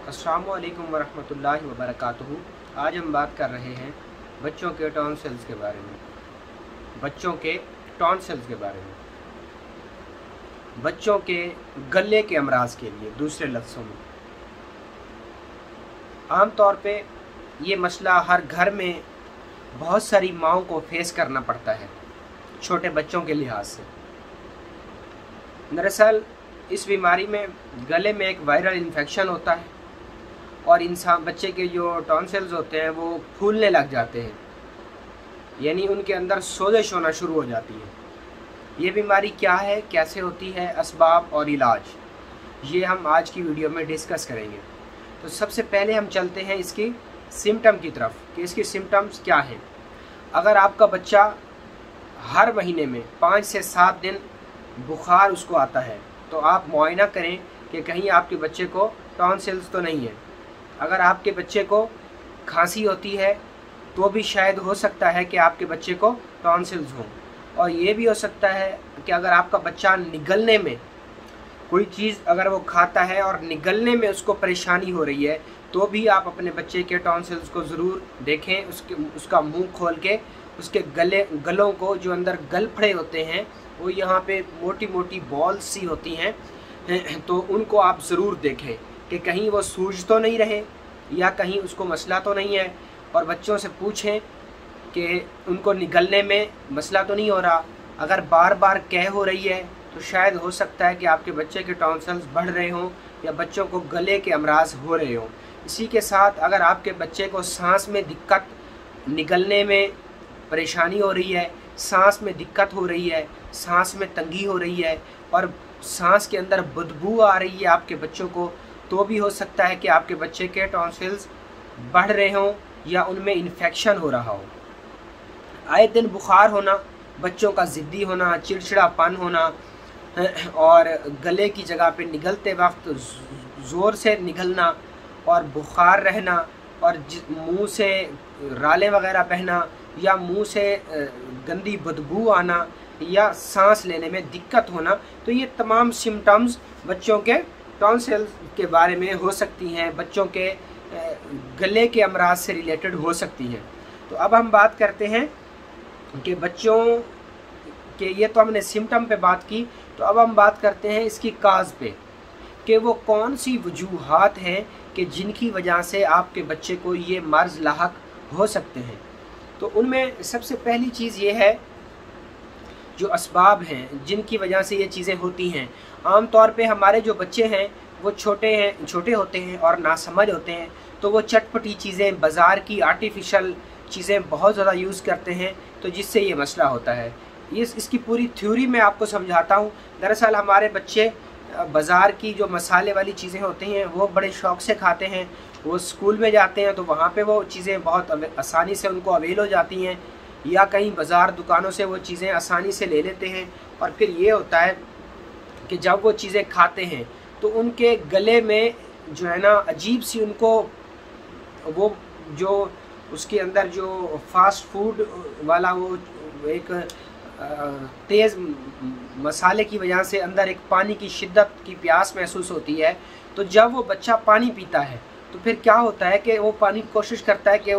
अस्सलामुअलैकुम वरहमतुल्लाहि वबरकातुहू। आज हम बात कर रहे हैं बच्चों के टॉन्सिल्स के बारे में। बच्चों के टॉन्सिल्स के बारे में, बच्चों के गले के अमराज के लिए, दूसरे लफ्ज़ों में आम तौर पे ये मसला हर घर में बहुत सारी माओं को फेस करना पड़ता है छोटे बच्चों के लिहाज से। दरअसल इस बीमारी में गले में एक वायरल इन्फेक्शन होता है और इंसान बच्चे के जो टॉन्सिल्स होते हैं वो फूलने लग जाते हैं, यानी उनके अंदर सोजिश होना शुरू हो जाती है। ये बीमारी क्या है, कैसे होती है, असबाब और इलाज, ये हम आज की वीडियो में डिस्कस करेंगे। तो सबसे पहले हम चलते हैं इसकी सिम्टम की तरफ कि इसकी सिम्टम्स क्या हैं। अगर आपका बच्चा हर महीने में 5 से 7 दिन बुखार उसको आता है तो आप मुआयना करें कि कहीं आपके बच्चे को टॉन्सिल्स तो नहीं है। अगर आपके बच्चे को खांसी होती है तो भी शायद हो सकता है कि आपके बच्चे को टॉन्सिल्स हों। और ये भी हो सकता है कि अगर आपका बच्चा निगलने में कोई चीज़ अगर वो खाता है और निगलने में उसको परेशानी हो रही है तो भी आप अपने बच्चे के टॉन्सिल्स को ज़रूर देखें। उसका मुंह खोल के उसके गलों को, जो अंदर गलफड़े होते हैं वो यहाँ पे मोटी मोटी बॉल्स सी होती हैं, तो उनको आप ज़रूर देखें कि कहीं वो सूज तो नहीं रहे या कहीं उसको मसला तो नहीं है। और बच्चों से पूछें कि उनको निगलने में मसला तो नहीं हो रहा। अगर बार बार कह हो रही है तो शायद हो सकता है कि आपके बच्चे के टॉन्सिल्स बढ़ रहे हों या बच्चों को गले के अमराज हो रहे हों। इसी के साथ अगर आपके बच्चे को सांस में दिक्कत, निगलने में परेशानी हो रही है, सांस में दिक्कत हो रही है, सांस में तंगी हो रही है और सांस के अंदर बदबू आ रही है आपके बच्चों को, तो भी हो सकता है कि आपके बच्चे के टॉन्सिल्स बढ़ रहे हों या उनमें इन्फेक्शन हो रहा हो। आए दिन बुखार होना, बच्चों का ज़िद्दी होना, चिड़चिड़ापन होना और गले की जगह पे निगलते वक्त ज़ोर से निगलना और बुखार रहना और मुंह से रालें वगैरह बहना या मुंह से गंदी बदबू आना या सांस लेने में दिक्कत होना, तो ये तमाम सिम्टम्स बच्चों के टॉन्सिल्स के बारे में हो सकती हैं, बच्चों के गले के अमराज से रिलेटेड हो सकती हैं। तो अब हम बात करते हैं कि बच्चों के, ये तो हमने सिम्टम पे बात की, तो अब हम बात करते हैं इसकी काज पे कि वो कौन सी वजूहात हैं कि जिनकी वजह से आपके बच्चे को ये मर्ज़ लाहक हो सकते हैं। तो उनमें सबसे पहली चीज़ ये है, जो असबाब हैं जिनकी वजह से ये चीज़ें होती हैं। आम तौर पे हमारे जो बच्चे हैं वो छोटे होते हैं और नासमझ होते हैं, तो वो चटपटी चीज़ें, बाज़ार की आर्टिफिशियल चीज़ें बहुत ज़्यादा यूज़ करते हैं, तो जिससे ये मसला होता है। इसकी पूरी थ्योरी मैं आपको समझाता हूँ। दरअसल हमारे बच्चे बाज़ार की जो मसाले वाली चीज़ें होती हैं वो बड़े शौक़ से खाते हैं। वो स्कूल में जाते हैं तो वहाँ पे वो चीज़ें बहुत आसानी से उनको अवेल हो जाती हैं, या कहीं बाज़ार दुकानों से वो चीज़ें आसानी से ले लेते हैं। और फिर ये होता है कि जब वो चीज़ें खाते हैं तो उनके गले में जो है ना अजीब सी, उनको वो जो उसके अंदर जो फास्ट फूड वाला वो एक तेज़ मसाले की वजह से अंदर एक पानी की शिद्दत की प्यास महसूस होती है। तो जब वो बच्चा पानी पीता है तो फिर क्या होता है कि वो पानी की कोशिश करता है कि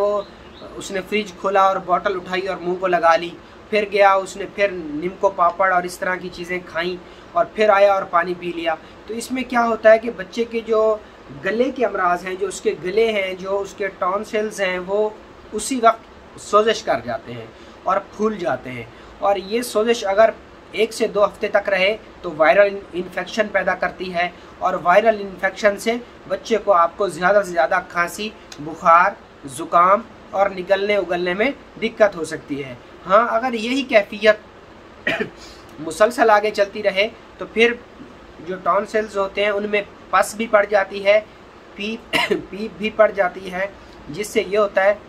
उसने फ्रिज खोला और बोतल उठाई और मुंह को लगा ली, फिर गया उसने फिर नीमको पापड़ और इस तरह की चीज़ें खाई और फिर आया और पानी पी लिया। तो इसमें क्या होता है कि बच्चे के जो गले के अमराज हैं, जो उसके गले हैं, जो उसके टॉन्सिल्स हैं, वो उसी वक्त सोजिश कर जाते हैं और फूल जाते हैं। और ये सोजिश अगर 1 से 2 हफ्ते तक रहे तो वायरल इन्फेक्शन पैदा करती है और वायरल इन्फेक्शन से बच्चे को आपको ज़्यादा से ज़्यादा खांसी, बुखार, ज़ुकाम और निगलने उगलने में दिक्कत हो सकती है। हाँ, अगर यही कैफियत मुसलसल आगे चलती रहे तो फिर जो टॉन्सिल्स होते हैं उनमें पस भी पड़ जाती है, पीप भी पड़ जाती है, जिससे ये होता है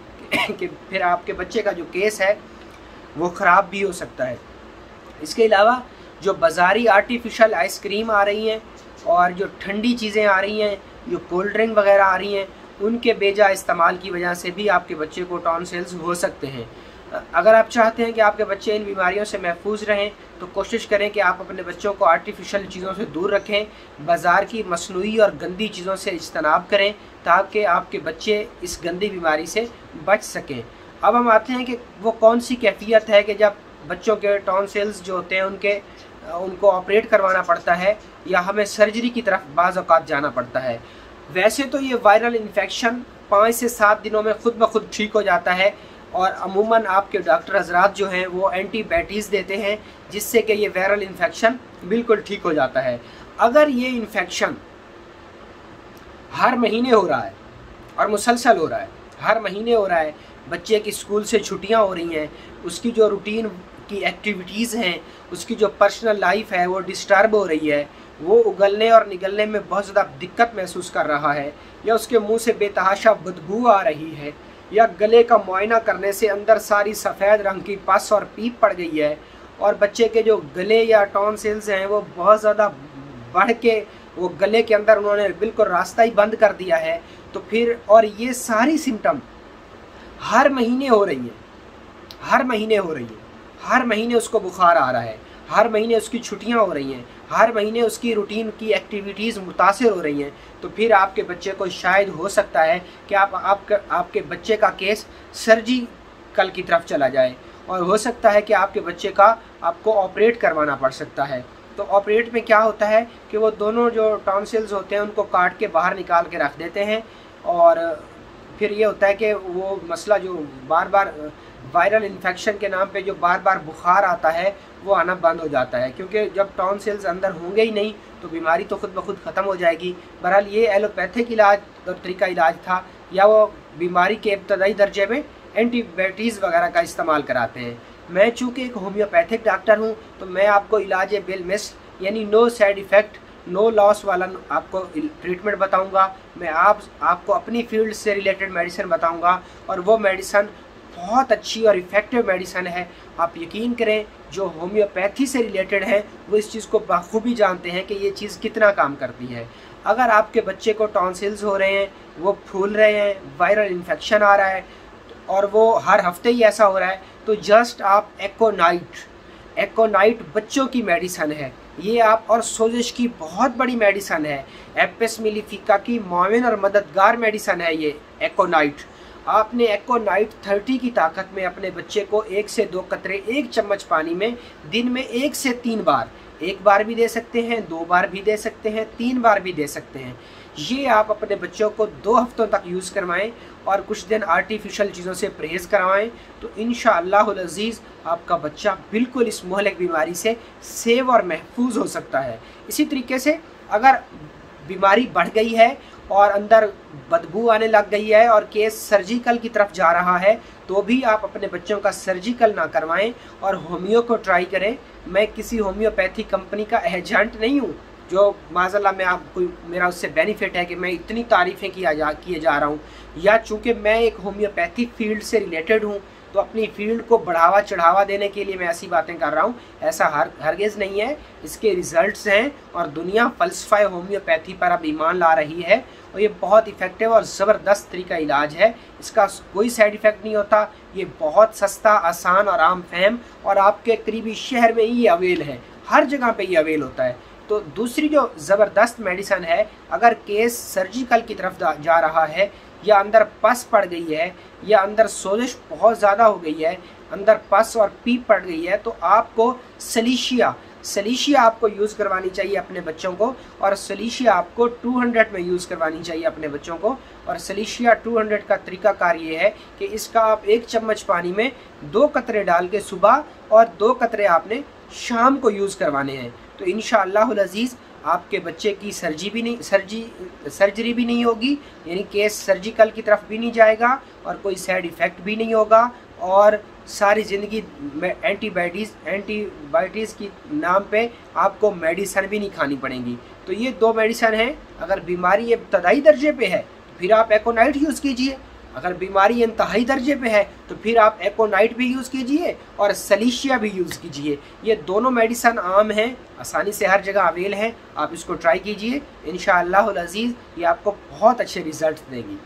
कि फिर आपके बच्चे का जो केस है वो ख़राब भी हो सकता है। इसके अलावा जो बाज़ारी आर्टिफिशियल आइसक्रीम आ रही हैं और जो ठंडी चीज़ें आ रही हैं, जो कोल्ड ड्रिंक वगैरह आ रही हैं, उनके बेजा इस्तेमाल की वजह से भी आपके बच्चे को टॉन्सिल्स हो सकते हैं। अगर आप चाहते हैं कि आपके बच्चे इन बीमारियों से महफूज रहें तो कोशिश करें कि आप अपने बच्चों को आर्टिफिशियल चीज़ों से दूर रखें, बाज़ार की मसनूई और गंदी चीज़ों से इज्तनाब करें ताकि आपके बच्चे इस गंदी बीमारी से बच सकें। अब हम आते हैं कि वो कौन सी कैफियत है कि जब बच्चों के टॉन्सिल्स जो होते हैं उनको ऑपरेट करवाना पड़ता है या हमें सर्जरी की तरफ बाज़ औक़ात जाना पड़ता है। वैसे तो ये वायरल इन्फेक्शन 5 से 7 दिनों में ख़ुद ब खुद ठीक हो जाता है और अमूमन आपके डॉक्टर हजरात जो हैं वो एंटीबायोटिक्स देते हैं जिससे कि ये वायरल इन्फेक्शन बिल्कुल ठीक हो जाता है। अगर ये इन्फेक्शन हर महीने हो रहा है और मुसलसल हो रहा है, हर महीने हो रहा है, बच्चे की स्कूल से छुट्टियां हो रही हैं, उसकी जो रूटीन की एक्टिविटीज़ हैं, उसकी जो पर्सनल लाइफ है वो डिस्टर्ब हो रही है, वो उगलने और निगलने में बहुत ज़्यादा दिक्कत महसूस कर रहा है, या उसके मुंह से बेतहाशा बदबू आ रही है, या गले का मुआयना करने से अंदर सारी सफ़ेद रंग की पस और पीप पड़ गई है, और बच्चे के जो गले या टॉन्सिल्स हैं वो बहुत ज़्यादा बढ़ के वो गले के अंदर उन्होंने बिल्कुल रास्ता ही बंद कर दिया है, तो फिर और ये सारी सिम्टम हर महीने हो रही है, हर महीने हो रही है, हर महीने उसको बुखार आ रहा है, हर महीने उसकी छुट्टियां हो रही हैं, हर महीने उसकी रूटीन की एक्टिविटीज़ मुतासिर हो रही हैं, तो फिर आपके बच्चे को शायद हो सकता है कि आपके बच्चे का केस सर्जिकल की तरफ चला जाए और हो सकता है कि आपके बच्चे का आपको ऑपरेट करवाना पड़ सकता है। तो ऑपरेट में क्या होता है कि वो दोनों जो टॉन्सिल्स होते हैं उनको काट के बाहर निकाल के रख देते हैं और फिर ये होता है कि वो मसला जो बार बार वायरल इन्फेक्शन के नाम पे जो बार बार बुखार आता है वो आना बंद हो जाता है, क्योंकि जब टॉन्सिल्स अंदर होंगे ही नहीं तो बीमारी तो खुद ब खुद ख़त्म हो जाएगी। बहरहाल ये एलोपैथिक इलाज और तरीका इलाज था, या वो बीमारी के इब्तदाई दर्जे में एंटीबायोटिक्स वगैरह का इस्तेमाल कराते हैं। मैं चूँकि एक होम्योपैथिक डॉक्टर हूँ तो मैं आपको इलाज बिल मिस यानी no side effect no loss वाला आपको ट्रीटमेंट बताऊंगा। मैं आपको अपनी फील्ड से रिलेटेड मेडिसिन बताऊंगा और वो मेडिसिन बहुत अच्छी और इफ़ेक्टिव मेडिसिन है। आप यकीन करें जो होम्योपैथी से रिलेटेड है वो इस चीज़ को बखूबी जानते हैं कि ये चीज़ कितना काम करती है। अगर आपके बच्चे को टॉन्सिल्स हो रहे हैं, वो फूल रहे हैं, वायरल इन्फेक्शन आ रहा है और वो हर हफ्ते ही ऐसा हो रहा है, तो जस्ट आप एकोनाइट बच्चों की मेडिसिन है ये आप, और सोजिश की बहुत बड़ी मेडिसिन है, एपिस मेलिफिका की मुआविन और मददगार मेडिसिन है ये एकोनाइट। आपने एकोनाइट 30 की ताकत में अपने बच्चे को 1 से 2 कतरे 1 चम्मच पानी में दिन में 1 से 3 बार, 1 बार भी दे सकते हैं, 2 बार भी दे सकते हैं, 3 बार भी दे सकते हैं। ये आप अपने बच्चों को 2 हफ्तों तक यूज़ करवाएं और कुछ दिन आर्टिफिशियल चीज़ों से परहेज़ करवाएं, तो इंशाअल्लाहुल अज़ीज़ आपका बच्चा बिल्कुल इस मुहलिक बीमारी से सेव और महफूज हो सकता है। इसी तरीके से अगर बीमारी बढ़ गई है और अंदर बदबू आने लग गई है और केस सर्जिकल की तरफ जा रहा है, तो भी आप अपने बच्चों का सर्जिकल ना करवाएं और होमियो को ट्राई करें। मैं किसी होम्योपैथी कंपनी का एजेंट नहीं हूँ जो माज़अल्लाह मैं आपको मेरा उससे बेनिफिट है कि मैं इतनी तारीफ़ें किए जा रहा हूँ, या चूँकि मैं एक होम्योपैथी फील्ड से रिलेटेड हूँ तो अपनी फील्ड को बढ़ावा चढ़ावा देने के लिए मैं ऐसी बातें कर रहा हूँ, ऐसा हरगिज़ नहीं है। इसके रिज़ल्ट्स हैं और दुनिया फ़लसफ़ा होम्योपैथी पर अब ईमान ला रही है और ये बहुत इफ़ेक्टिव और ज़बरदस्त तरीका इलाज है। इसका कोई साइड इफ़ेक्ट नहीं होता, ये बहुत सस्ता, आसान और आम फहम और आपके करीबी शहर में ही अवेल है, हर जगह पे ये अवेल होता है। तो दूसरी जो ज़बरदस्त मेडिसिन है, अगर केस सर्जिकल की तरफ जा रहा है या अंदर पस पड़ गई है या अंदर सोजिश बहुत ज़्यादा हो गई है, अंदर पस और पीप पड़ गई है, तो आपको सलीशिया आपको यूज़ करवानी चाहिए अपने बच्चों को, और सलीशिया आपको 200 में यूज़ करवानी चाहिए अपने बच्चों को। और सलीशिया 200 का तरीक़ाकार ये है कि इसका आप 1 चम्मच पानी में 2 कतरे डाल के सुबह और 2 कतरे आपने शाम को यूज़ करवाने हैं। तो इंशाअल्लाहुल अज़ीज़ आपके बच्चे की सर्जरी भी नहीं होगी, यानी केस सर्जिकल की तरफ भी नहीं जाएगा और कोई साइड इफ़ेक्ट भी नहीं होगा, और सारी ज़िंदगी एंटीबायोटिक्स की नाम पे आपको मेडिसिन भी नहीं खानी पड़ेगी। तो ये 2 मेडिसिन हैं। अगर बीमारी इब्तदाई दर्जे पे है तो फिर आप एकोनाइट यूज़ कीजिए, अगर बीमारी इंतहाई दर्जे पे है तो फिर आप एकोनाइट भी यूज़ कीजिए और सलीशिया भी यूज़ कीजिए। ये दोनों मेडिसिन आम हैं, आसानी से हर जगह अवेल हैं, आप इसको ट्राई कीजिए। इंशाअल्लाहुल अज़ीज़ ये आपको बहुत अच्छे रिज़ल्ट देंगी।